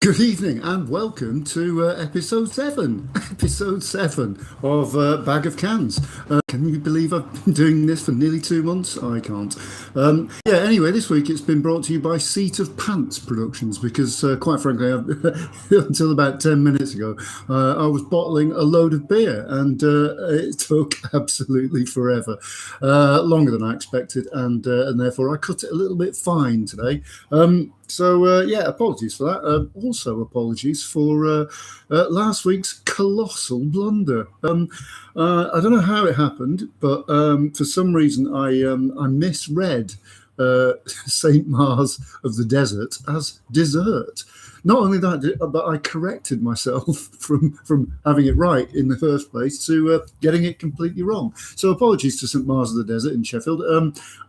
Good evening and welcome to episode 7. Episode 7 of Bag of Cans. Can you believe I've been doing this for nearly 2 months? I can't. Anyway, this week it's been brought to you by Seat of Pants Productions because, quite frankly, until about 10 minutes ago, I was bottling a load of beer and it took absolutely forever. Longer than I expected, and therefore I cut it a little bit fine today. Apologies for that. Also, apologies for last week's colossal blunder. I don't know how it happened, but for some reason I misread Saint Mars of the Desert as dessert. Not only that, but I corrected myself from having it right in the first place to getting it completely wrong. So apologies to St Mars of the Desert in Sheffield.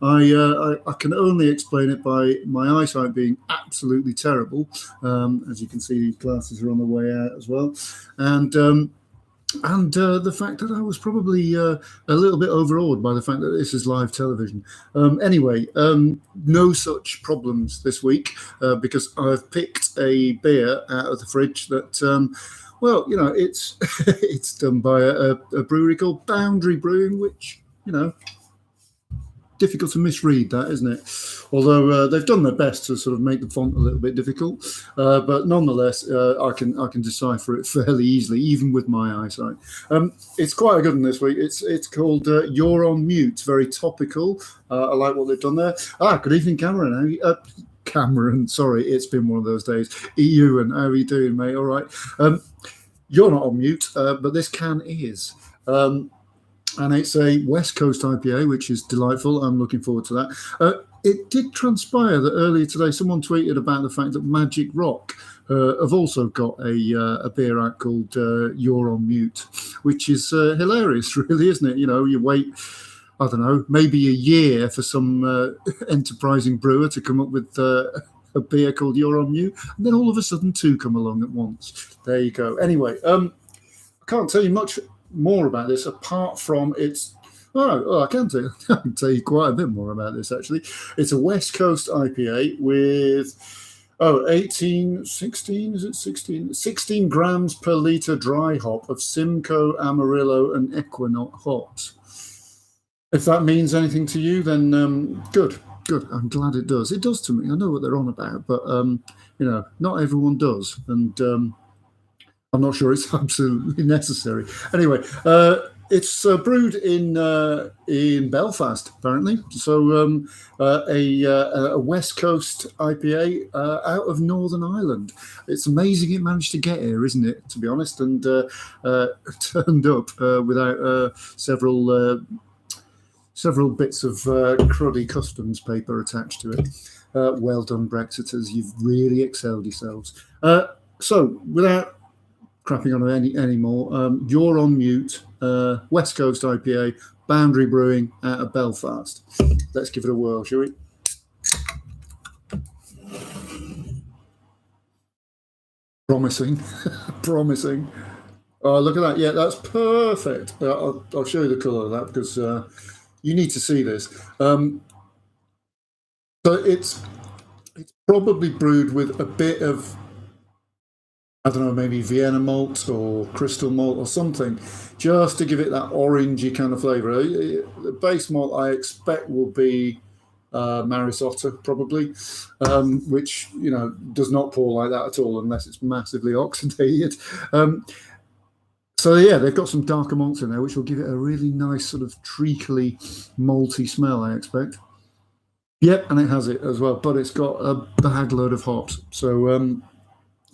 I can only explain it by my eyesight being absolutely terrible. As you can see, these glasses are on the way out as well. And the fact that I was probably a little bit overawed by the fact that this is live television. No such problems this week because I've picked a beer out of the fridge that, it's it's done by a brewery called Boundary Brewing, which, difficult to misread that, isn't it? Although they've done their best to sort of make the font a little bit difficult, but nonetheless, I can decipher it fairly easily, even with my eyesight. It's quite a good one this week. It's called You're on Mute. Very topical. I like what they've done there. Good evening, Cameron. Cameron, sorry, it's been one of those days. Ewan, how are you doing, mate? All right. You're not on mute, but this can is. And it's a West Coast IPA, which is delightful. I'm looking forward to that. It did transpire that earlier today someone tweeted about the fact that Magic Rock have also got a beer out called You're on Mute, which is hilarious, really, isn't it? You wait, I don't know, maybe a year for some enterprising brewer to come up with a beer called You're on Mute, and then all of a sudden two come along at once. There you go. Anyway, I can't tell you much more about this apart from it's I can tell you quite a bit more about this actually. It's a West Coast IPA with 16 grams per litre dry hop of Simcoe, Amarillo and Equinox hops. If that means anything to you, then good. I'm glad it does. It does to me. I know what they're on about, but not everyone does, and I'm not sure it's absolutely necessary. Anyway, it's brewed in Belfast, apparently. So a West Coast IPA out of Northern Ireland. It's amazing it managed to get here, isn't it, to be honest, and turned up without several bits of cruddy customs paper attached to it. Well done, Brexiters. You've really excelled yourselves. So without crapping on any more. You're on Mute, West Coast IPA, Boundary Brewing out of Belfast. Let's give it a whirl, shall we? Promising. Oh, look at that. Yeah, that's perfect. I'll show you the colour of that because you need to see this. So it's probably brewed with a bit of, I don't know, maybe Vienna malt or crystal malt or something, just to give it that orangey kind of flavour. The base malt, I expect, will be Maris Otter, probably, which, does not pour like that at all unless it's massively oxidated. They've got some darker malts in there, which will give it a really nice sort of treacly, malty smell, I expect. Yep, and it has it as well, but it's got a bag load of hops. So,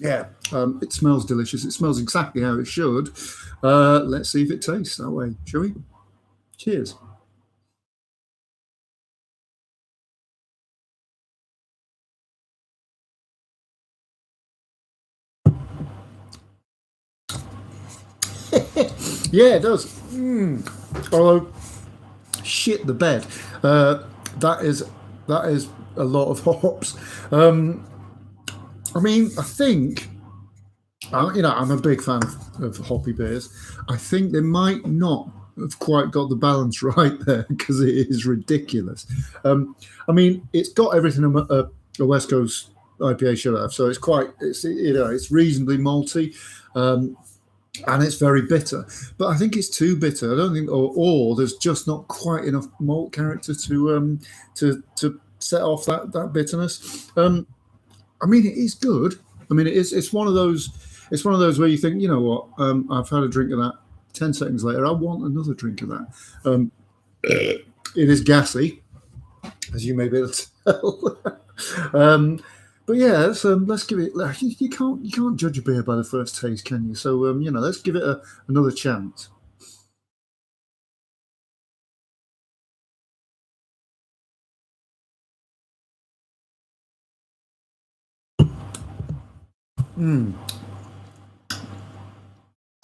it smells delicious. It smells exactly how it should. Let's see if it tastes that way, shall we? Cheers. Yeah, it does. Although, shit the bed. That is a lot of hops. I think, I'm a big fan of hoppy beers. I think they might not have quite got the balance right there because it is ridiculous. It's got everything a West Coast IPA should have. So it's reasonably malty. And it's very bitter, but I think it's too bitter. I don't think, or there's just not quite enough malt character to set off that bitterness. I mean, it is good. I mean, it's one of those. It's one of those where you think, you know what? I've had a drink of that. 10 seconds later, I want another drink of that. It is gassy, as you may be able to tell. But yeah, let's give it. You can't judge a beer by the first taste, can you? So let's give it another chance.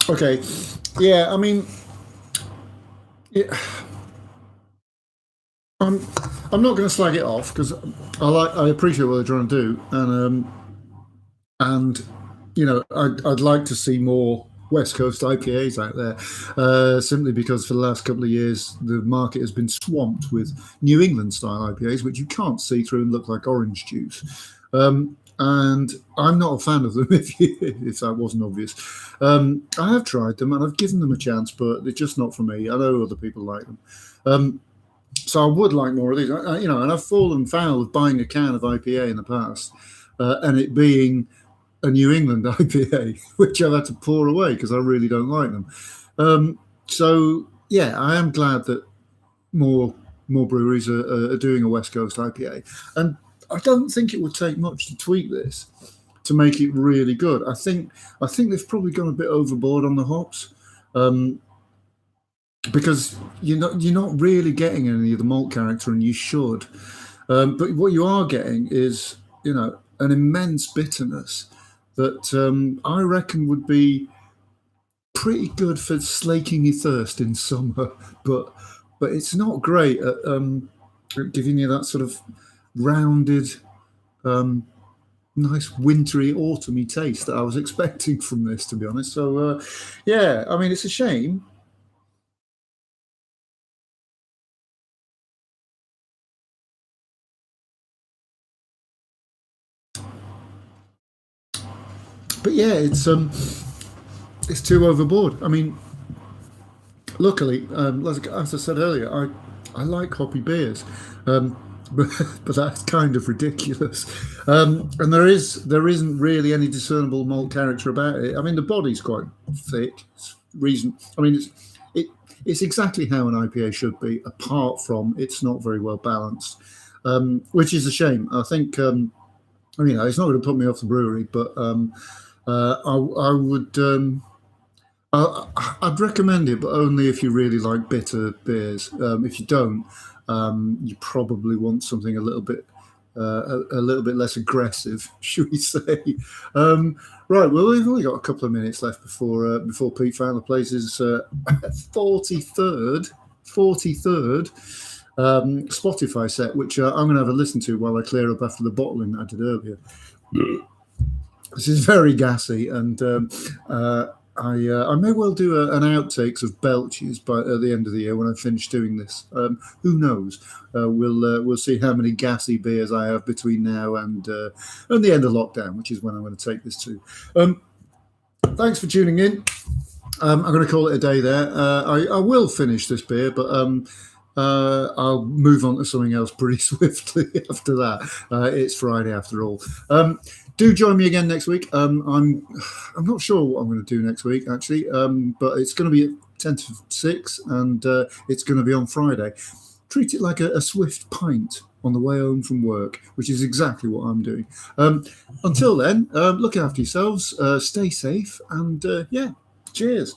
Okay, yeah. I mean, yeah, I'm not going to slag it off because I appreciate what they're trying to do, and I'd like to see more West Coast IPAs out there, simply because for the last couple of years the market has been swamped with New England style IPAs, which you can't see through and look like orange juice. And I'm not a fan of them, if that wasn't obvious. I have tried them and I've given them a chance, but they're just not for me. I know other people like them. So I would like more of these. And I've fallen foul of buying a can of IPA in the past, and it being a New England IPA, which I've had to pour away because I really don't like them. So yeah, I am glad that more breweries are doing a West Coast IPA, and I don't think it would take much to tweak this to make it really good. I think they've probably gone a bit overboard on the hops, because you're not really getting any of the malt character, and you should. But what you are getting is an immense bitterness that I reckon would be pretty good for slaking your thirst in summer, but it's not great at giving you that sort of rounded, nice wintry, autumny taste that I was expecting from this, to be honest. So, yeah, I mean, it's a shame. But yeah, it's too overboard. I mean, luckily, as I said earlier, I like hoppy beers. But that's kind of ridiculous. And there isn't really any discernible malt character about it. I mean, the body's quite thick. It's exactly how an IPA should be, apart from it's not very well balanced, which is a shame. I think it's not going to put me off the brewery, but I would. I'd recommend it, but only if you really like bitter beers. If you don't, you probably want something a little bit less aggressive, should we say? Right. Well, we've only got a couple of minutes left before Pete Fowler plays his 43rd Spotify set, which I'm going to have a listen to while I clear up after the bottling that I did earlier. This is very gassy, and I may well do an outtakes of belches at the end of the year when I finish doing this. Who knows? We'll see how many gassy beers I have between now and the end of lockdown, which is when I'm going to take this to. Thanks for tuning in. I'm going to call it a day there. I will finish this beer, but I'll move on to something else pretty swiftly after that. It's Friday after all. Do join me again next week. I'm not sure what I'm going to do next week, actually, but it's going to be at 10 to 6, and it's going to be on Friday. Treat it like a swift pint on the way home from work, which is exactly what I'm doing. Until then, look after yourselves, stay safe, and cheers.